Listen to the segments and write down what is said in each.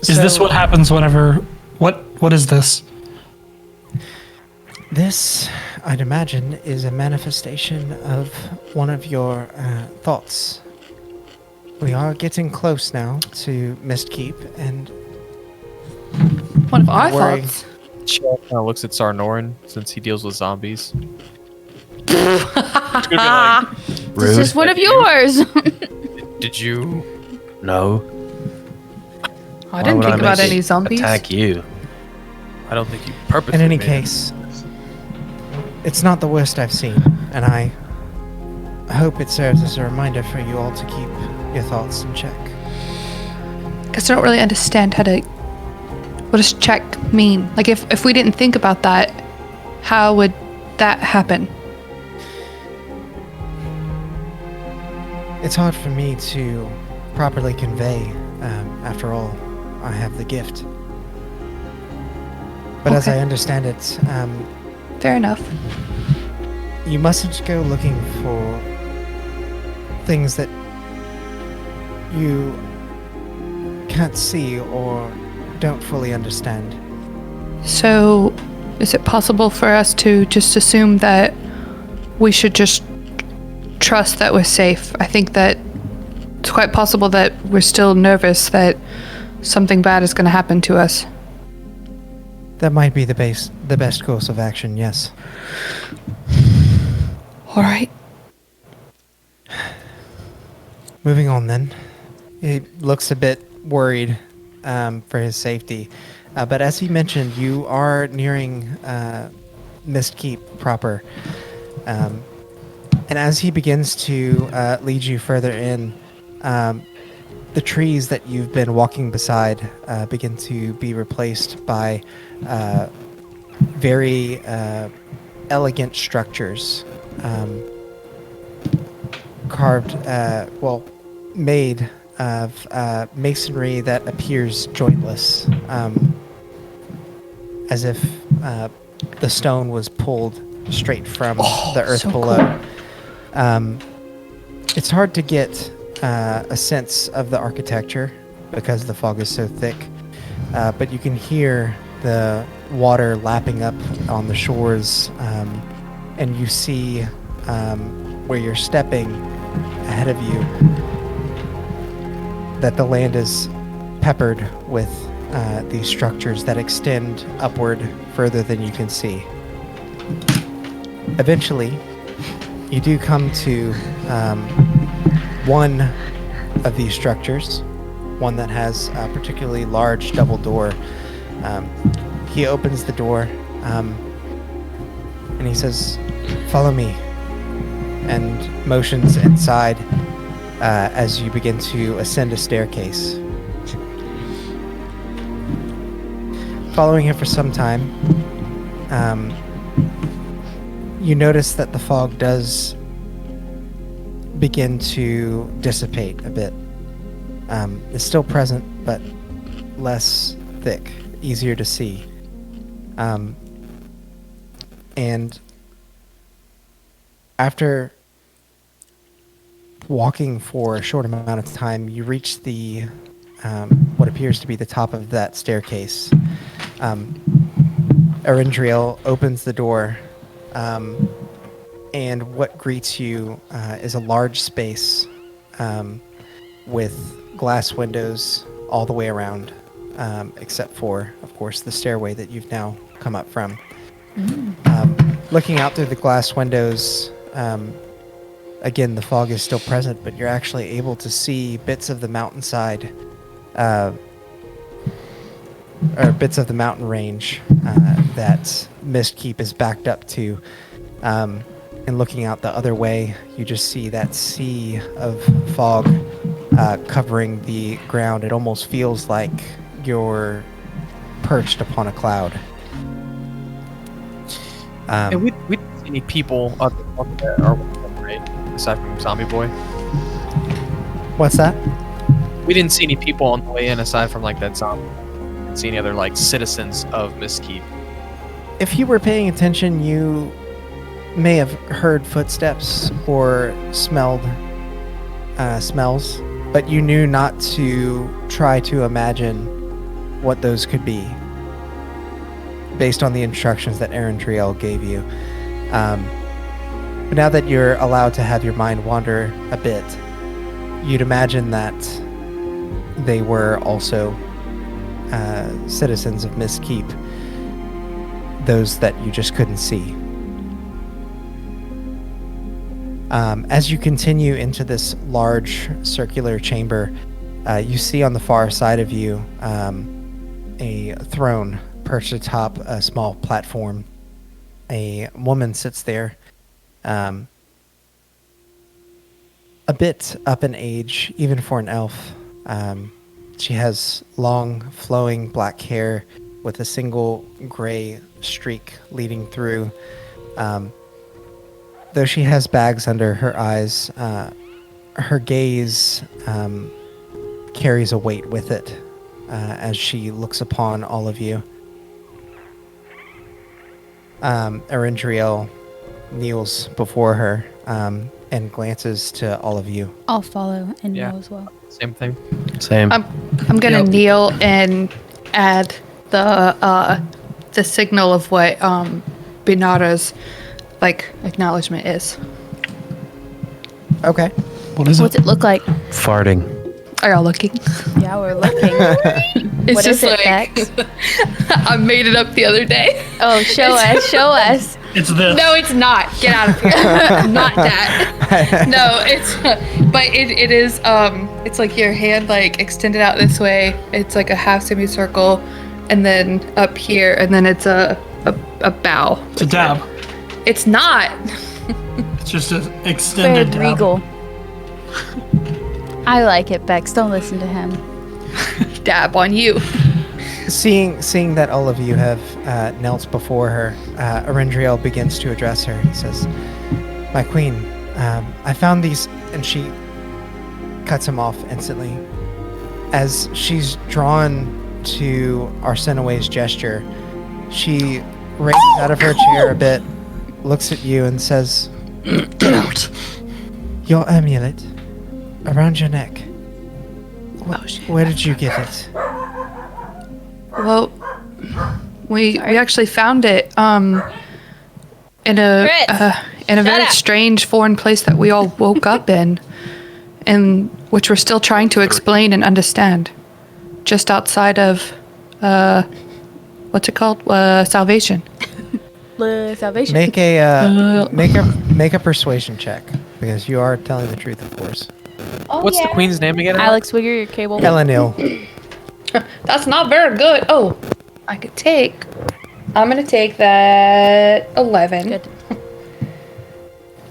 Is this what happens whenever... What is this? This, I'd imagine, is a manifestation of one of your thoughts. We are getting close now to Mistkeep, and One of our worry. thoughts. Shell kind of looks at Sarnorin since he deals with zombies. It's gonna be like, This is one of yours. did you? No. I didn't think about any zombies. Attack you. I don't think you purposely. in any made it. case, it's not the worst I've seen, and I hope it serves as a reminder for you all to keep your thoughts in check. Guess I don't really understand what does check mean? Like, if we didn't think about that, how would that happen? It's hard for me to properly convey. After all, I have the gift. But as Okay. I understand it, Fair enough. you mustn't go looking for things that you can't see or don't fully understand. So, is it possible for us to just assume that we should just trust that we're safe? I think that it's quite possible that we're still nervous that something bad is going to happen to us. That might be the best course of action, yes. All right. Moving on then. He looks a bit worried for his safety. But as he mentioned, you are nearing Mistkeep proper. And as he begins to lead you further in, the trees that you've been walking beside begin to be replaced by very elegant structures. Carved, made of masonry that appears jointless, as if the stone was pulled straight from the earth so below. It's hard to get a sense of the architecture because the fog is so thick, but you can hear the water lapping up on the shores, and you see where you're stepping ahead of you that the land is peppered with these structures that extend upward further than you can see. Eventually, you do come to one of these structures, one that has a particularly large double door. He opens the door and he says, "Follow me," and motions inside as you begin to ascend a staircase. Following him for some time, you notice that the fog does begin to dissipate a bit. It's still present, but less thick, easier to see. And after walking for a short amount of time, you reach the what appears to be the top of that staircase. Arendriel opens the door, and what greets you is a large space with glass windows all the way around, except for, of course, the stairway that you've now come up from. Looking out through the glass windows, again, the fog is still present, but you're actually able to see bits of the mountainside, or bits of the mountain range that Mistkeep is backed up to. And looking out the other way, you just see that sea of fog covering the ground. It almost feels like you're perched upon a cloud. And we didn't see any people other than our right? Aside from Zombie Boy. What's that? We didn't see any people on the way in aside from like that zombie. Didn't see any other like citizens of Mistkeep. If you were paying attention, you may have heard footsteps or smelled smells, but you knew not to try to imagine what those could be based on the instructions that Aaron Triel gave you. But now that you're allowed to have your mind wander a bit, you'd imagine that they were also citizens of Mistqueen, those that you just couldn't see. As you continue into this large circular chamber, you see on the far side of you a throne perched atop a small platform. A woman sits there, a bit up in age, even for an elf. She has long, flowing black hair with a single gray streak leading through. Though she has bags under her eyes, her gaze carries a weight with it as she looks upon all of you. Arindriel kneels before her and glances to all of you. I'll follow and Yeah. kneel as well. Same thing. Same. I'm gonna Yep. kneel and add the signal of what Binara's acknowledgement is. Okay. What is What's it? it look like? Farting. Are y'all looking? Yeah, we're looking. It's What is just it, Bex? I made it up the other day. Oh, show us, show us. It's this. No, it's not. Get out of here. Not that. No, it's but it is it's like your hand extended out this way. It's like a half semicircle and then up here and then it's a bow. It's a dab. It's not. It's just an Very extended dab. regal. I like it, Bex. Don't listen to him. Dab on you. Seeing that all of you have knelt before her, Arindriel begins to address her. He says, "My queen, I found these," and she cuts him off instantly. As she's drawn to Arsenaway's gesture, she raises out of her chair a bit, looks at you, and says, "Get out! Your amulet around your neck. Where did you get it?" Well, we actually found it in a very up. strange foreign place that we all woke up in, and which we're still trying to explain and understand. Just outside of what's it called? Salvation. Salvation. Make a persuasion check, because you are telling the truth, of course. What's the queen's name again? Alex, wiggle your cable. Elenil. That's not very good. Oh, I'm gonna take that 11. Good.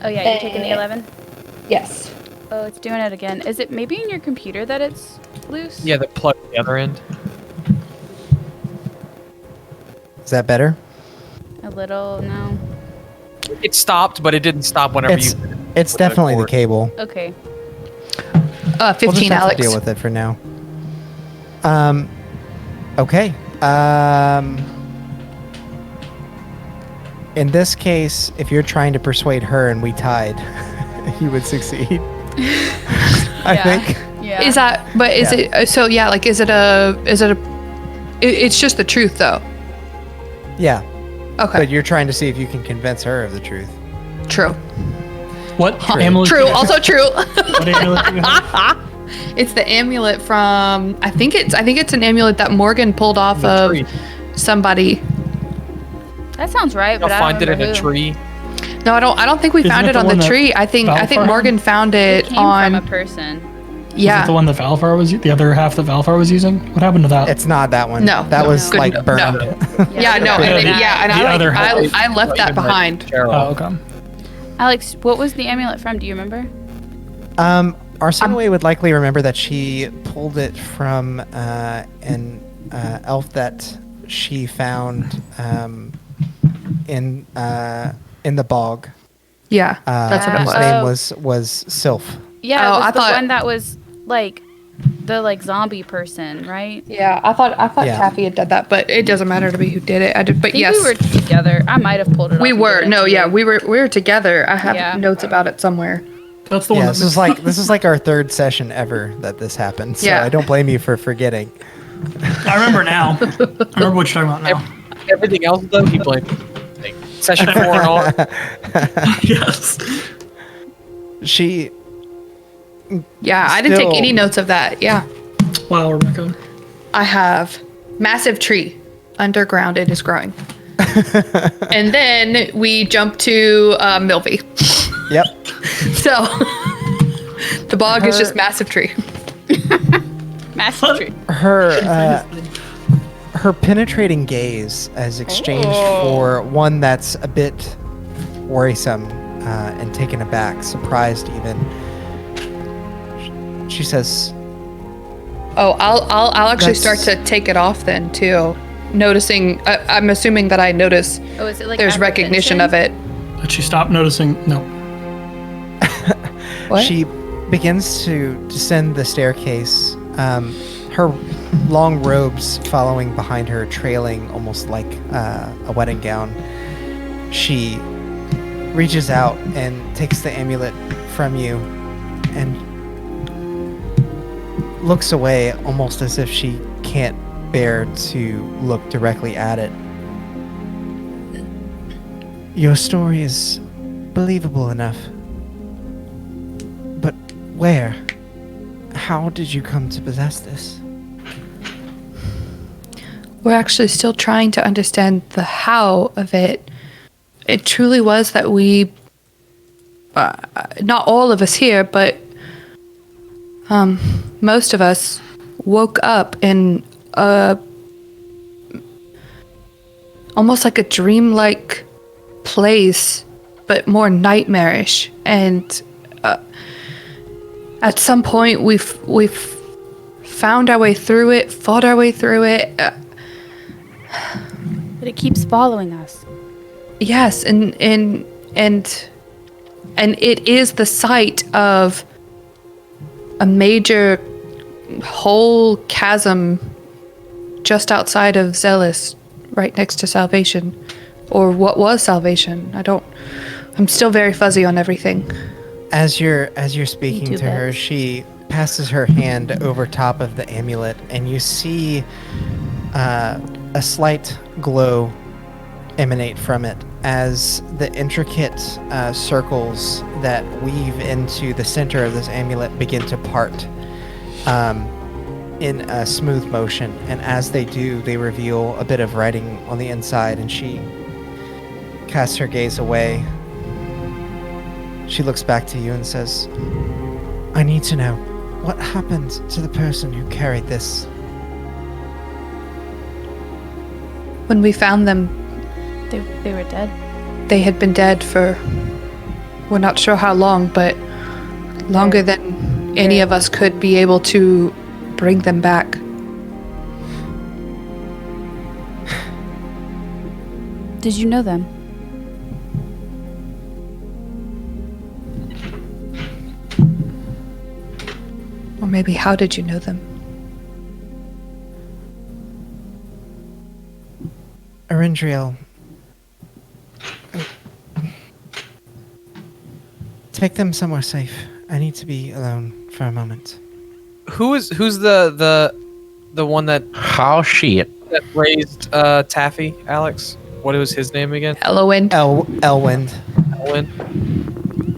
Oh yeah, you're taking the 11. Yes. Oh, it's doing it again. Is it maybe in your computer that it's loose? Yeah, the plug at the other end. Is that better? A little. No. It stopped, but it didn't stop whenever It's you. definitely the cord. cable. Okay. 15, We'll just have Alex. to deal with it for now. Okay. In this case, if you're trying to persuade her and we tied, you would succeed. I think. Yeah. Is that? But is Yeah. it? So yeah, like, is it a? It's just the truth, though. Yeah. Okay. But you're trying to see if you can convince her of the truth. True. What amulet? True. Also true. What amulet do you have? It's the amulet from. I think it's an amulet that Morgan pulled off The of tree. somebody. That sounds right, You'll but I find don't it in remember a who. tree. No, I don't think we Isn't found it it the on one the that tree. I think Valfar Morgan found It it came on. from a person. Is Yeah. it the one that Valfar was the other half that Valfar was using? What happened to that? It's not that one. No, That no, was good, like no, burned. Yeah, no, Yeah, and, the- and the other half. I left that behind. Oh, okay. Alex, what was the amulet from? Do you remember? Arsenaway would likely remember that she pulled it from an elf that she found in the bog. Yeah, that's what it His was. name was Sylph. Yeah, Oh, it was I the thought- one that was like the zombie person, right? Yeah, I thought Yeah. Taffy had done that, but it doesn't matter to me who did it. But I think yes, we were together. I might have pulled it off. we and were. given it No, to yeah, you. we were together. I have Yeah. notes about it somewhere. That's the one. Yeah, that this is like our third session ever that this happened. So Yeah. I don't blame you for forgetting. I remember now. I remember what you're talking about now. Everything else though, he blamed. Like, session 4 and all. Yes. She Yeah, I didn't take Still- any notes of that. Yeah. Wow, Rebecca. I have massive tree underground. It is growing. And then we jump to Milby. Yep. So the bog is just massive tree. Massive tree. Her penetrating gaze is exchanged for one that's a bit worrisome and taken aback, surprised even. She says, Oh, I'll actually That's- start to take it off then too. Noticing, I'm assuming that I notice Oh, is it like there's recognition of it. Did she stop noticing? No. What? She begins to descend the staircase, her long robes following behind her, trailing almost like a wedding gown. She reaches out and takes the amulet from you and looks away almost as if she can't bear to look directly at it. Your story is believable enough. But where? How did you come to possess this? We're actually still trying to understand the how of it. It truly was that we, not all of us here, but most of us woke up in almost like a dreamlike place, but more nightmarish. And at some point, we've found our way through it, fought our way through it. But it keeps following us. Yes, and it is the site of a major whole chasm just outside of Zheles, right next to Salvation, or what was Salvation. I'm still very fuzzy on everything. As you're speaking too, to her, Bex. she passes her hand over top of the amulet, and you see a slight glow emanate from it as the intricate circles that weave into the center of this amulet begin to part in a smooth motion. And as they do, they reveal a bit of writing on the inside, and she casts her gaze away. She looks back to you and says, I need to know, what happened to the person who carried this? When we found them, They were dead. they had been dead for, we're not sure how long, but longer than any of us could be able to bring them back. Did you know them? Or maybe how did you know them? Arindriel, take them somewhere safe. I need to be alone for a moment. Who's the one that Shit. raised Taffy, Alex? What was his name again? Elowin? Elwind. Owen?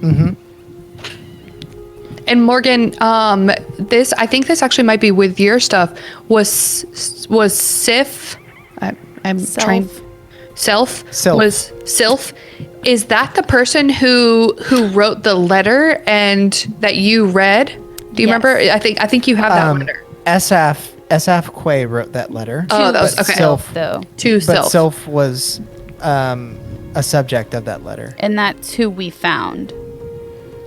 Mm-hmm. And Morgan, I think this actually might be with your stuff. Was Sif? I'm Self. trying. Self Sylph. was Sylph. Is that the person who wrote the letter and that you read? Do you Yes. remember? I think you have that letter. Asaf Quay wrote that letter. Oh, that was but okay. Sylph, Though. To but Sylph. Sylph was a subject of that letter. And that's who we found.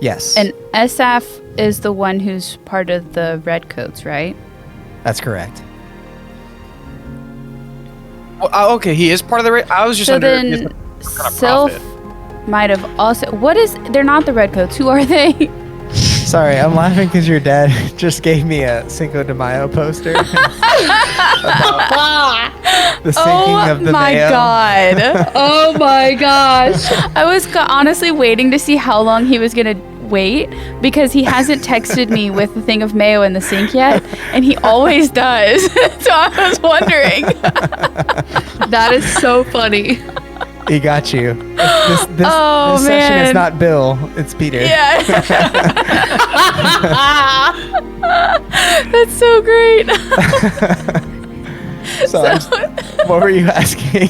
Yes, And Asaf is the one who's part of the Redcoats, right? that's correct. Oh, okay, he is part of the. I was just So under. then, what kind of Sylph profit? might have also. What is? They're not the Redcoats. Who are they? Sorry, I'm laughing because your dad just gave me a Cinco de Mayo poster. about the sinking of the my Mayo. god! Oh my gosh! I was honestly waiting to see how long he was gonna wait because he hasn't texted me with the thing of mayo in the sink yet, and he always does. So I was wondering. That is so funny. He got you. This Oh, session is man. not Bill, it's Peter. Yeah. That's so great. What were you asking?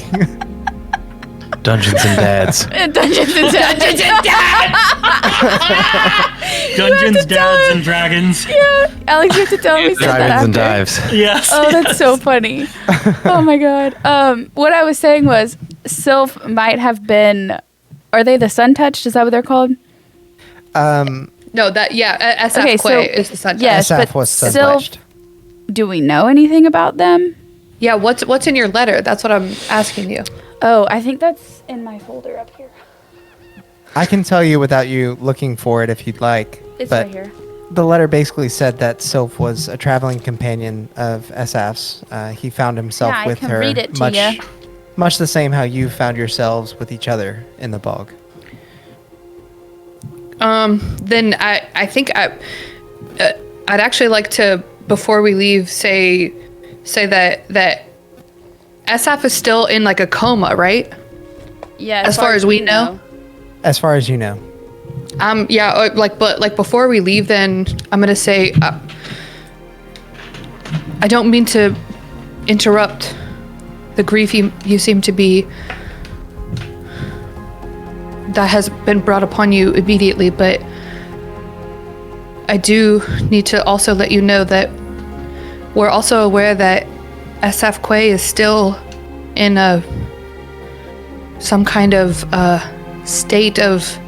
Dungeons and Dads. Dungeons and Dads. Dungeons, Dads, and Dragons. Yeah. Alex, you have to tell me something Drivings and after. dives. Yes. Oh, that's so funny. Oh my god. What I was saying was Sylph might have been. Are they the sun touched? Is that what they're called? No, SF Okay, Quay so- is the sun. yes, SF but was Sylph- sun-touched. Do we know anything about them? Yeah, what's in your letter? That's what I'm asking you. Oh, I think that's in my folder up here. I can tell you without you looking for it if you'd like. It's but right here. the letter basically said that Sylph was a traveling companion of SF's. He found himself Yeah, I with can her read it to ya. much the same how you found yourselves with each other in the bog. Then I think I'd actually like to, before we leave, say that SF is still in like a coma, right? Yeah. As far as we know. As far as you know. Yeah, but before we leave, then I'm gonna say I don't mean to interrupt the grief you seem to be that has been brought upon you immediately, but I do need to also let you know that we're also aware that SF Quay is still in some kind of state of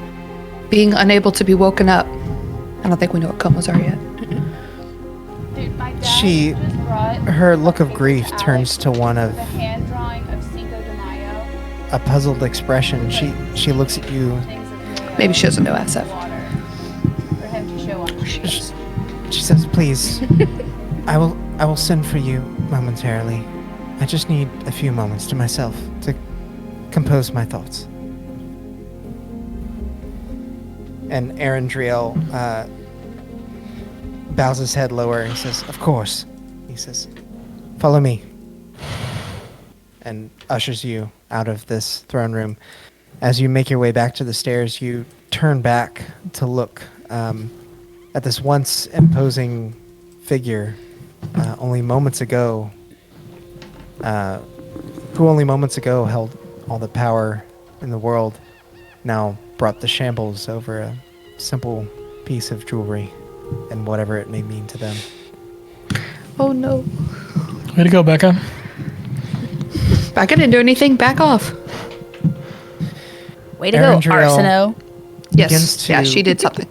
being unable to be woken up. I don't think we know what comas are yet. Dude, my dad She- just brought Her look of grief Alex turns to one of the hand drawing of Cinco de Mayo. a puzzled expression. She looks at you. Things of mayo, Maybe she doesn't know SF. water, for him to show on. She says, "Please, I will send for you momentarily. I just need a few moments to myself to compose my thoughts." And Arendriel bows his head lower and says, "Of course." He says, "Follow me," and ushers you out of this throne room. As you make your way back to the stairs, you turn back to look at this once imposing figure who only moments ago held all the power in the world, now brought the shambles over a simple piece of jewelry and whatever it may mean to them. Oh no. Way to go, Becca. Becca didn't do anything. Back off. Way to go, Arendriel Arsino. Yes. begins Yeah, to- she did something.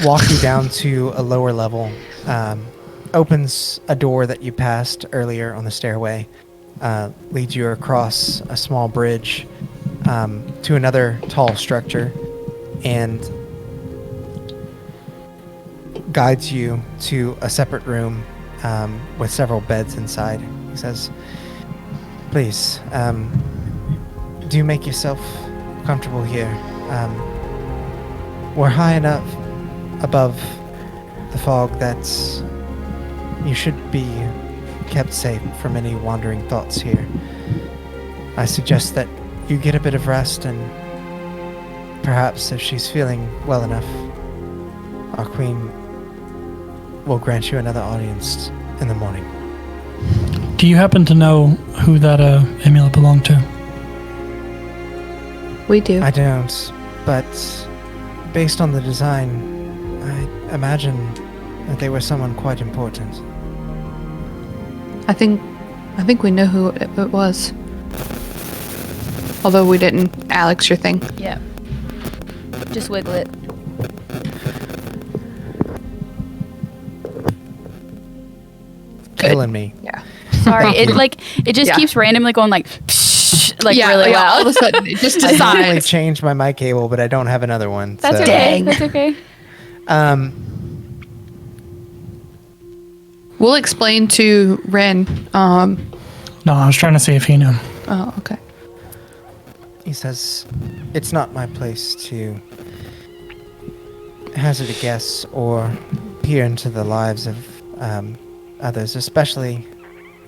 Walk you down to a lower level, opens a door that you passed earlier on the stairway, leads you across a small bridge to another tall structure, and guides you to a separate room with several beds inside. He says, "Please, do make yourself comfortable here. We're high enough above the fog that you should be kept safe from any wandering thoughts here. I suggest that you get a bit of rest, and perhaps if she's feeling well enough, our queen will grant you another audience in the morning." Do you happen to know who that amulet belonged to? We do. I don't, but based on the design, I imagine that they were someone quite important. I think we know who it was. Although we didn't. Alex, your thing. Yeah. Just wiggle it. Killing me. Yeah. Sorry, it just Yeah. keeps randomly going like, psh, like yeah, really yeah, all loud. of a sudden, it just I usually decides. changed my mic cable, but I don't have another one. That's so. okay. Dang. That's okay. We'll explain to Ren. No, I was trying to see if he knew. Oh, okay. He says, "It's not my place to hazard a guess or peer into the lives of others, especially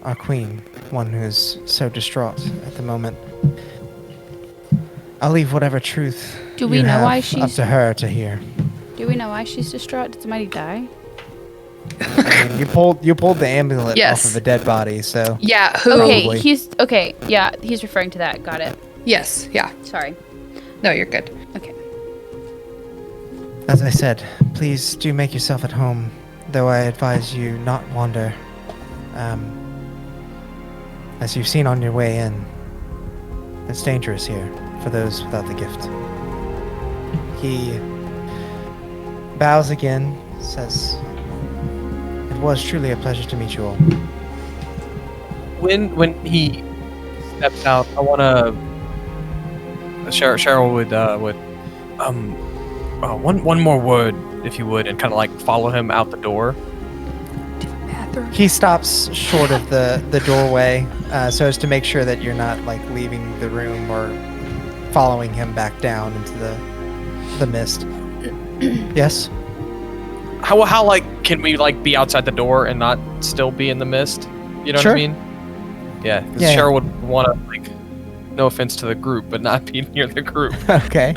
our queen, one who is so distraught at the moment. I'll leave whatever truth Do we you know have why up she's- to her to hear. Do we know why she's distraught? Did somebody die? I mean, you pulled the amulet Yes. off of a dead body, so Yeah, who? Probably. He's referring to that. Got it. Yes, yeah. Sorry. No, you're good. Okay. as I said, please do make yourself at home, though I advise you not wander. As you've seen on your way in, it's dangerous here for those without the gift. He bows again, says, "It was truly a pleasure to meet you all." When he steps out, I want to. Cheryl would one more word, if you would, and kind of like follow him out the door. He stops short of the doorway, so as to make sure that you're not like leaving the room or following him back down into the mist. Yes? How like can we like be outside the door and not still be in the mist? You know Sure. what I mean? Yeah, 'cause Yeah. Cheryl would want to like, no offense to the group, but not be near the group. Okay.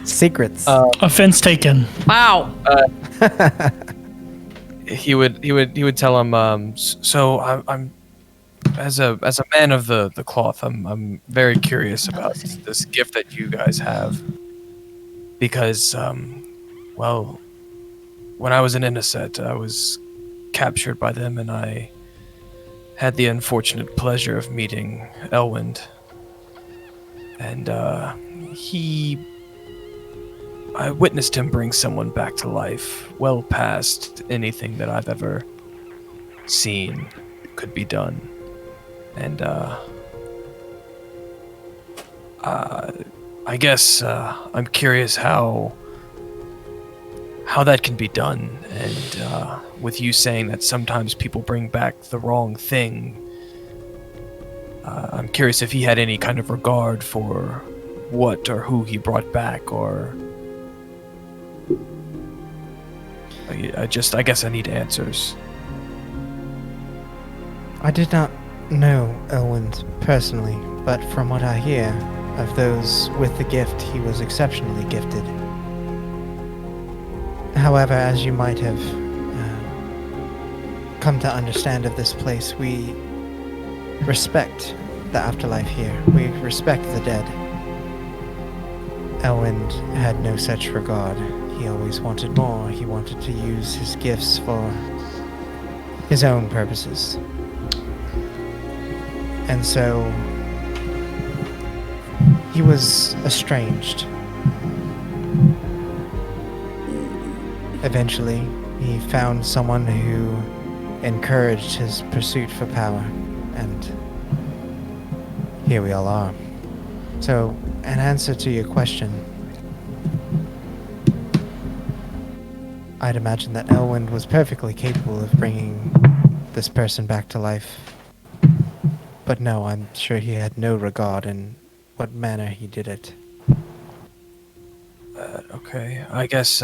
Secrets. Offense taken. Wow. He would tell him. So I'm as a man of the cloth. I'm very curious about this gift that you guys have, because well, when I was an innocent, I was captured by them, and I had the unfortunate pleasure of meeting Elwind, and I witnessed him bring someone back to life, well past anything that I've ever seen could be done. And I guess I'm curious how that can be done. And with you saying that sometimes people bring back the wrong thing, I'm curious if he had any kind of regard for what or who he brought back, or I guess I need answers. I did not know Elwind personally, but from what I hear of those with the gift, he was exceptionally gifted. However, as you might have come to understand of this place, we respect the afterlife here. We respect the dead. Elwind had no such regard. He always wanted more. He wanted to use his gifts for his own purposes. And so he was estranged. Eventually, he found someone who encouraged his pursuit for power, and here we all are. So, in answer to your question, I'd imagine that Elwind was perfectly capable of bringing this person back to life. But no, I'm sure he had no regard in what manner he did it. Okay, I guess,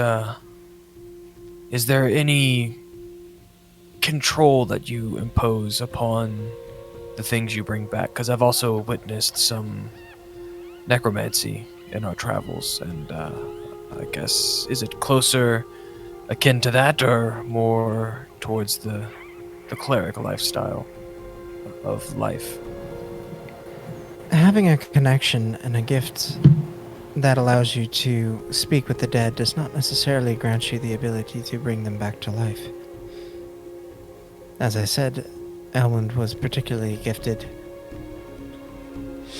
is there any control that you impose upon the things you bring back? Because I've also witnessed some necromancy in our travels, and I guess, is it closer akin to that, or more towards the cleric lifestyle of life? Having a connection and a gift that allows you to speak with the dead does not necessarily grant you the ability to bring them back to life. As I said, Elwind was particularly gifted.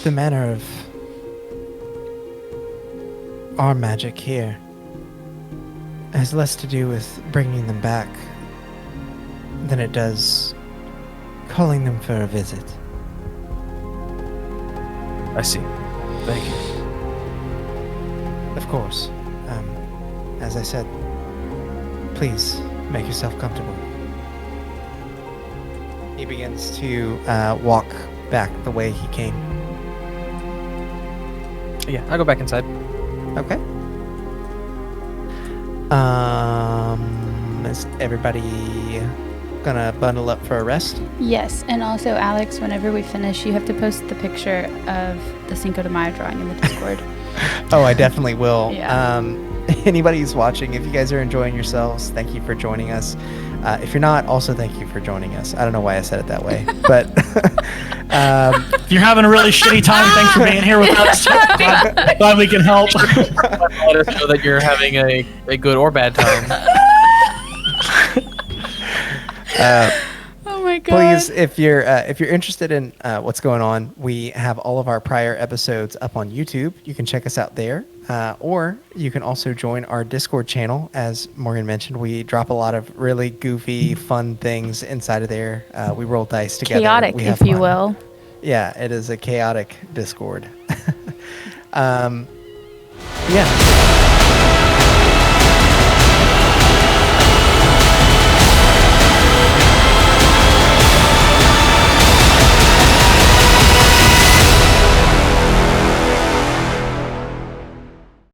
The manner of our magic here has less to do with bringing them back than it does calling them for a visit. I see. Thank you. Of course. As I said, please make yourself comfortable. He begins to walk back the way he came. Yeah, I'll go back inside. Okay. Is everybody gonna bundle up for a rest? Yes, and also Alex, whenever we finish, you have to post the picture of the Cinco de Mayo drawing in the Discord. Oh, I definitely will. Yeah. Anybody who's watching, if you guys are enjoying yourselves, thank you for joining us. If you're not, also thank you for joining us. I don't know why I said it that way, but If you're having a really shitty time, thanks for being here with us. Glad we can help. Let us know that you're having a good or bad time. Oh my god. please, if you're interested in what's going on, we have all of our prior episodes up on YouTube. You can check us out there, or you can also join our Discord channel. As Morgan mentioned, we drop a lot of really goofy, fun things inside of there. We roll dice together. Chaotic, We have if you fun. will. Yeah, it is a chaotic Discord. Yeah.